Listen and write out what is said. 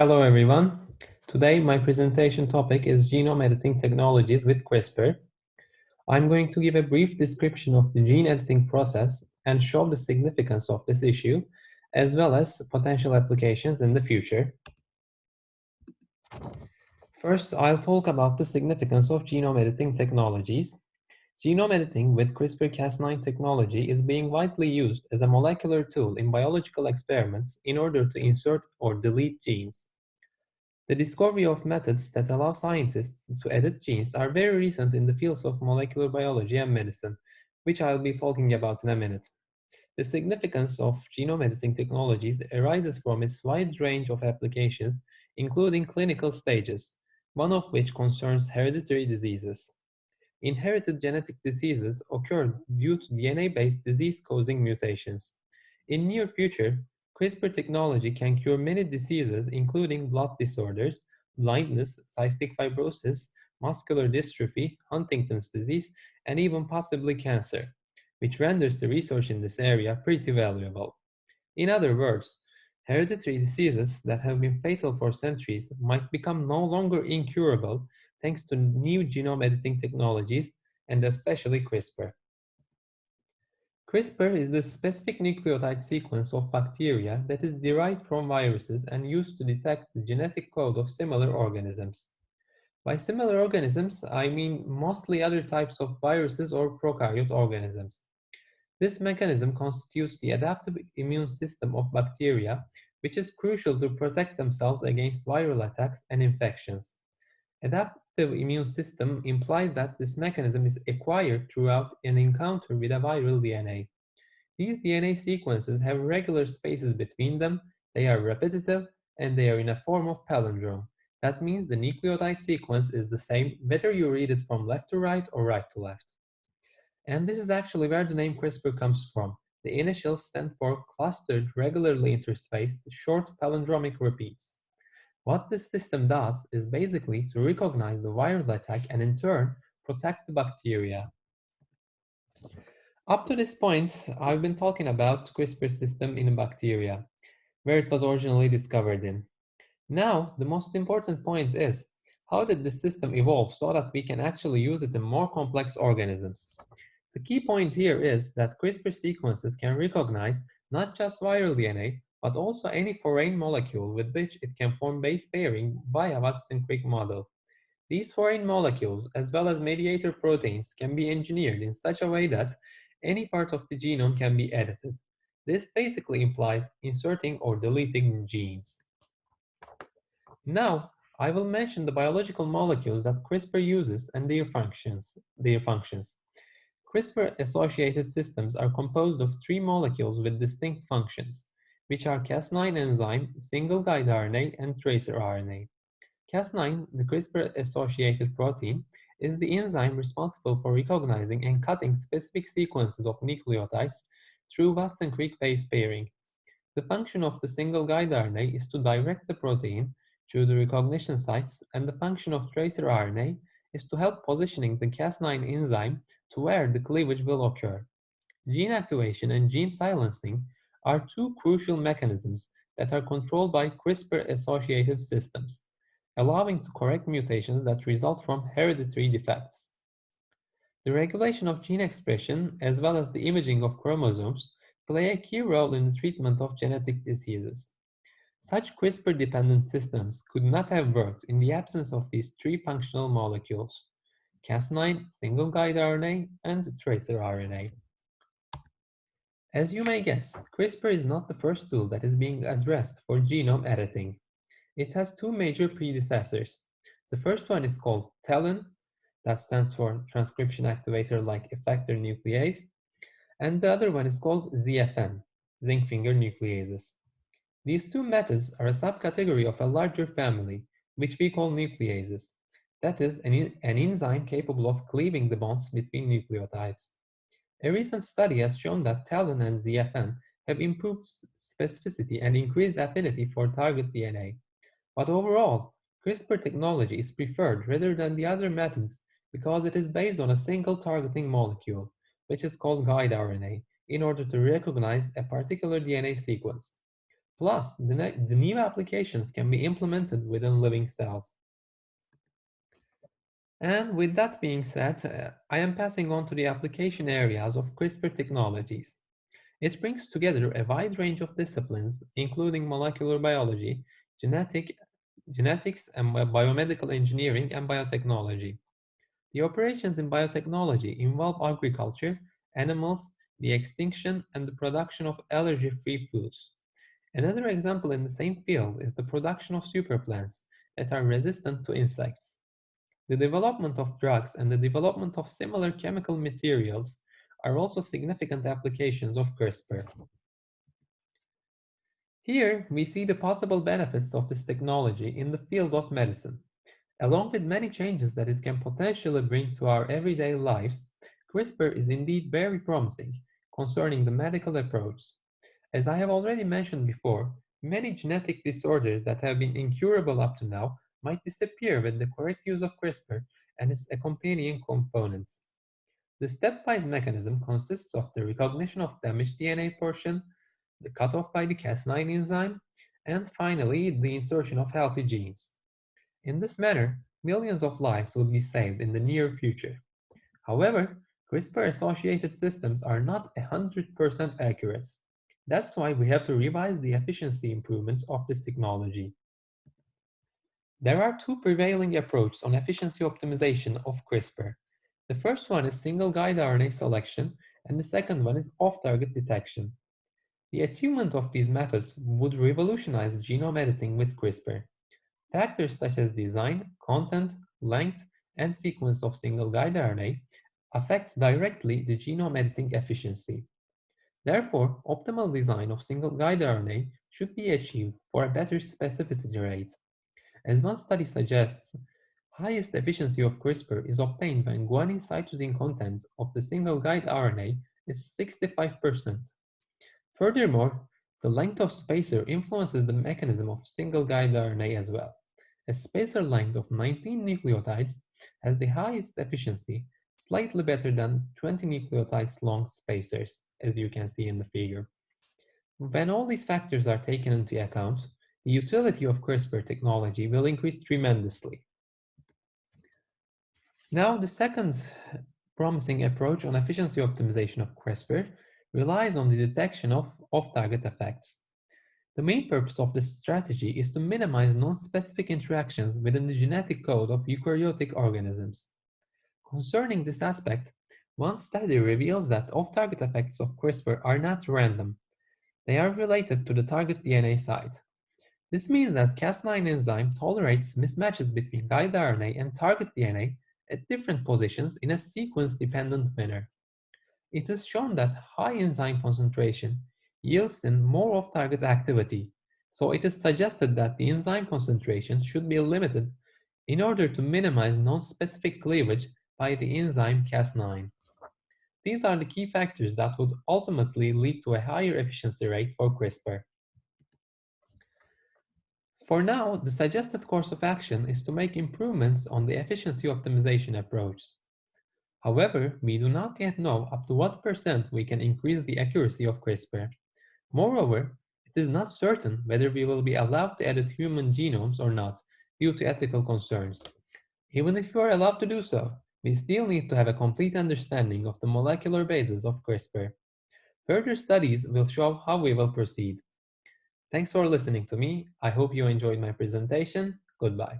Hello everyone. Today my presentation topic is genome editing technologies with CRISPR. I'm going to give a brief description of the gene editing process and show the significance of this issue, as well as potential applications in the future. First, I'll talk about the significance of genome editing technologies. Genome editing with CRISPR-Cas9 technology is being widely used as a molecular tool in biological experiments in order to insert or delete genes. The discovery of methods that allow scientists to edit genes are very recent in the fields of molecular biology and medicine, which I'll be talking about in a minute. The significance of genome editing technologies arises from its wide range of applications, including clinical stages, one of which concerns hereditary diseases. Inherited genetic diseases occur due to DNA-based disease-causing mutations. In near future, CRISPR technology can cure many diseases including blood disorders, blindness, cystic fibrosis, muscular dystrophy, Huntington's disease, and even possibly cancer, which renders the research in this area pretty valuable. In other words, hereditary diseases that have been fatal for centuries might become no longer incurable thanks to new genome editing technologies and especially CRISPR. CRISPR is the specific nucleotide sequence of bacteria that is derived from viruses and used to detect the genetic code of similar organisms. By similar organisms, I mean mostly other types of viruses or prokaryote organisms. This mechanism constitutes the adaptive immune system of bacteria, which is crucial to protect themselves against viral attacks and infections. Adaptive immune system implies that this mechanism is acquired throughout an encounter with a viral DNA. These DNA sequences have regular spaces between them, they are repetitive, and they are in a form of palindrome. That means the nucleotide sequence is the same whether you read it from left to right or right to left. And this is actually where the name CRISPR comes from. The initials stand for clustered, regularly interspaced, short palindromic repeats. What this system does is basically to recognize the viral attack and in turn protect the bacteria. Up to this point, I've been talking about CRISPR system in bacteria, where it was originally discovered in. Now, the most important point is, how did this system evolve so that we can actually use it in more complex organisms? The key point here is that CRISPR sequences can recognize not just viral DNA, but also any foreign molecule with which it can form base pairing via Watson-Crick model. These foreign molecules, as well as mediator proteins, can be engineered in such a way that any part of the genome can be edited. This basically implies inserting or deleting genes. Now, I will mention the biological molecules that CRISPR uses and their functions. CRISPR-associated systems are composed of three molecules with distinct functions, which are Cas9 enzyme, single-guide RNA, and tracer RNA. Cas9, the CRISPR-associated protein, is the enzyme responsible for recognizing and cutting specific sequences of nucleotides through Watson-Crick base pairing. The function of the single-guide RNA is to direct the protein through the recognition sites, and the function of tracer RNA is to help positioning the Cas9 enzyme to where the cleavage will occur. Gene activation and gene silencing are two crucial mechanisms that are controlled by CRISPR-associated systems, allowing to correct mutations that result from hereditary defects. The regulation of gene expression, as well as the imaging of chromosomes, play a key role in the treatment of genetic diseases. Such CRISPR-dependent systems could not have worked in the absence of these three functional molecules: Cas9, single-guide RNA, and tracer RNA. As you may guess, CRISPR is not the first tool that is being addressed for genome editing. It has two major predecessors. The first one is called TALEN, that stands for transcription activator like effector nuclease, and the other one is called ZFN, zinc finger nucleases. These two methods are a subcategory of a larger family, which we call nucleases. That is, an enzyme capable of cleaving the bonds between nucleotides. A recent study has shown that TALEN and ZFN have improved specificity and increased affinity for target DNA. But overall, CRISPR technology is preferred rather than the other methods because it is based on a single targeting molecule, which is called guide RNA, in order to recognize a particular DNA sequence. Plus, the new applications can be implemented within living cells. And with that being said, I am passing on to the application areas of CRISPR technologies. It brings together a wide range of disciplines, including molecular biology, genetics, and biomedical engineering and biotechnology. The operations in biotechnology involve agriculture, animals, the extinction, and the production of allergy-free foods. Another example in the same field is the production of superplants that are resistant to insects. The development of drugs and the development of similar chemical materials are also significant applications of CRISPR. Here, we see the possible benefits of this technology in the field of medicine. Along with many changes that it can potentially bring to our everyday lives, CRISPR is indeed very promising concerning the medical approach. As I have already mentioned before, many genetic disorders that have been incurable up to now might disappear with the correct use of CRISPR and its accompanying components. The stepwise mechanism consists of the recognition of damaged DNA portion, the cutoff by the Cas9 enzyme, and finally the insertion of healthy genes. In this manner, millions of lives will be saved in the near future. However, CRISPR-associated systems are not 100% accurate. That's why we have to revise the efficiency improvements of this technology. There are two prevailing approaches on efficiency optimization of CRISPR. The first one is single guide RNA selection, and the second one is off-target detection. The achievement of these methods would revolutionize genome editing with CRISPR. Factors such as design, content, length, and sequence of single guide RNA affect directly the genome editing efficiency. Therefore, optimal design of single guide RNA should be achieved for a better specificity rate. As one study suggests, highest efficiency of CRISPR is obtained when guanine cytosine content of the single guide RNA is 65%. Furthermore, the length of spacer influences the mechanism of single guide RNA as well. A spacer length of 19 nucleotides has the highest efficiency, slightly better than 20 nucleotides long spacers, as you can see in the figure. When all these factors are taken into account, the utility of CRISPR technology will increase tremendously. Now, the second promising approach on efficiency optimization of CRISPR relies on the detection of off-target effects. The main purpose of this strategy is to minimize non-specific interactions within the genetic code of eukaryotic organisms. Concerning this aspect, one study reveals that off-target effects of CRISPR are not random. They are related to the target DNA site. This means that Cas9 enzyme tolerates mismatches between guide RNA and target DNA at different positions in a sequence-dependent manner. It is shown that high enzyme concentration yields in more off-target activity, so it is suggested that the enzyme concentration should be limited in order to minimize non-specific cleavage by the enzyme Cas9. These are the key factors that would ultimately lead to a higher efficiency rate for CRISPR. For now, the suggested course of action is to make improvements on the efficiency optimization approach. However, we do not yet know up to what percent we can increase the accuracy of CRISPR. Moreover, it is not certain whether we will be allowed to edit human genomes or not due to ethical concerns. Even if we are allowed to do so, we still need to have a complete understanding of the molecular basis of CRISPR. Further studies will show how we will proceed. Thanks for listening to me. I hope you enjoyed my presentation. Goodbye.